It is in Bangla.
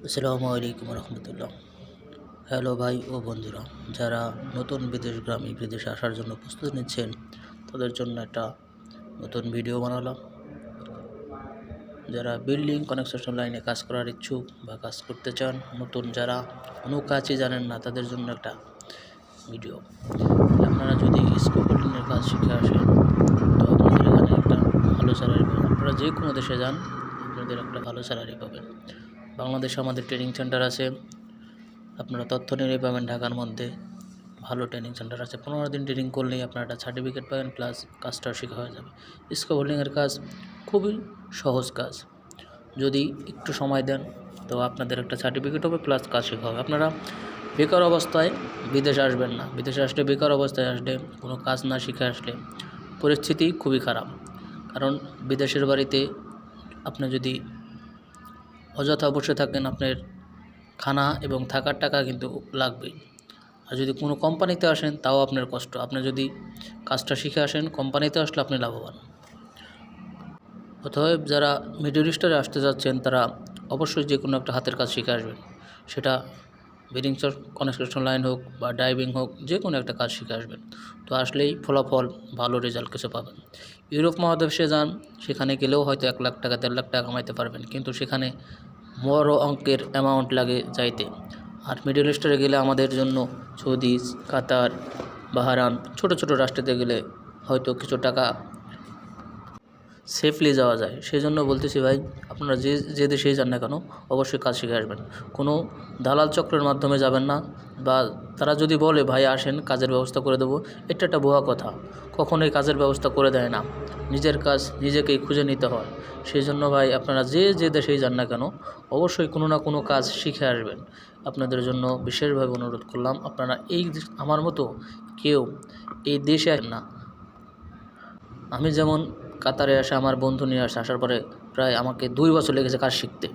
আসসালামু আলাইকুম রহমতুল্লাহ। হ্যালো ভাই ও বন্ধুরা, যারা নতুন বিদেশগামী বিদেশে আসার জন্য প্রস্তুতি নিচ্ছেন তাদের জন্য একটা নতুন ভিডিও বানালাম। যারা বিল্ডিং কনস্ট্রাকশন লাইনে কাজ করার ইচ্ছুক বা কাজ করতে চান, নতুন যারা কোনো কাজই জানেন না তাদের জন্য একটা ভিডিও। আপনারা যদি স্কুল কাজ শিখে আসেন তো আপনাদের এখানে একটা ভালো স্যালারি পাবেন। আপনারা যে কোনো দেশে যান আপনাদের একটা ভালো স্যালারি পাবেন। বাংলাদেশে আমাদের ট্রেনিং সেন্টার আছে, আপনারা তথ্য নিলেই পাবেন। ঢাকার মধ্যে ভালো ট্রেনিং সেন্টার আছে। 15 দিন ট্রেনিং করলেই আপনারা একটা সার্টিফিকেট পাবেন, প্লাস কাজটাও শেখা হয়ে যাবে। স্কোপ হোল্ডিংয়ের কাজ খুবই সহজ কাজ, যদি একটু সময় দেন তো আপনাদের একটা সার্টিফিকেট হবে, প্লাস কাজ শেখা হবে। আপনারা বেকার অবস্থায় বিদেশে আসবেন না। বিদেশে আসলে, বেকার অবস্থায় আসলে, কোনো কাজ না শিখে আসলে পরিস্থিতি খুবই খারাপ। কারণ বিদেশের বাড়িতে আপনি যদি অযথা বসে থাকেন, আপনার খানা এবং থাকার টাকা কিন্তু লাগবেই। আর যদি কোনো কোম্পানিতে আসেন তাও আপনার কষ্ট। আপনি যদি কাজটা শিখে আসেন, কোম্পানিতে আসলে আপনি লাভবান। অতএব যারা মিডল ইস্টে আসতে যাচ্ছেন তারা অবশ্যই যে কোনো একটা হাতের কাজ শিখে আসবেন। সেটা বিল্ডিং কনস্ট্রাকশন লাইন হোক বা ড্রাইভিং হোক, যে কোনো একটা কাজ শিখে আসবেন। তো আসলেই ফলাফল ভালো রেজাল্ট কিছু পাবেন। ইউরোপ মহাদেশে যান, সেখানে গেলেও হয়তো 1 লাখ টাকা 1.5 লাখ টাকা কামাইতে পারবেন, কিন্তু সেখানে বড় অঙ্কের অ্যামাউন্ট লাগে যাইতে। আর মিডল ইস্টে গেলে আমাদের জন্য সৌদি, কাতার, বাহরাইন, ছোট ছোট রাষ্ট্রেতে গেলে হয়তো কিছু টাকা সেফলি যাওয়া যায়। সেই জন্য বলতেছি ভাই, আপনারা যে দেশেই যান না কেন অবশ্যই কাজ শিখে আসবেন। কোনো দালাল চক্রের মাধ্যমে যাবেন না, বা তারা যদি বলে ভাই আসেন কাজের ব্যবস্থা করে দেবো, এটা একটা ভুয়া কথা। কখনোই কাজের ব্যবস্থা করে দেয় না, নিজের কাজ নিজেকেই খুঁজে নিতে হয়। সেই জন্য ভাই, আপনারা যে দেশেই যান না কেন অবশ্যই কোনো না কোনো কাজ শিখে আসবেন। আপনাদের জন্য বিশেষভাবে অনুরোধ করলাম, আপনারা আমার মতো কেউ এই দেশে আসেন না। আমি যেমন কাতারে আসে আমার বন্ধু নিয়ে আসার পরে প্রায় আমাকে 2 বছর লেগেছে কাজ শিখতে।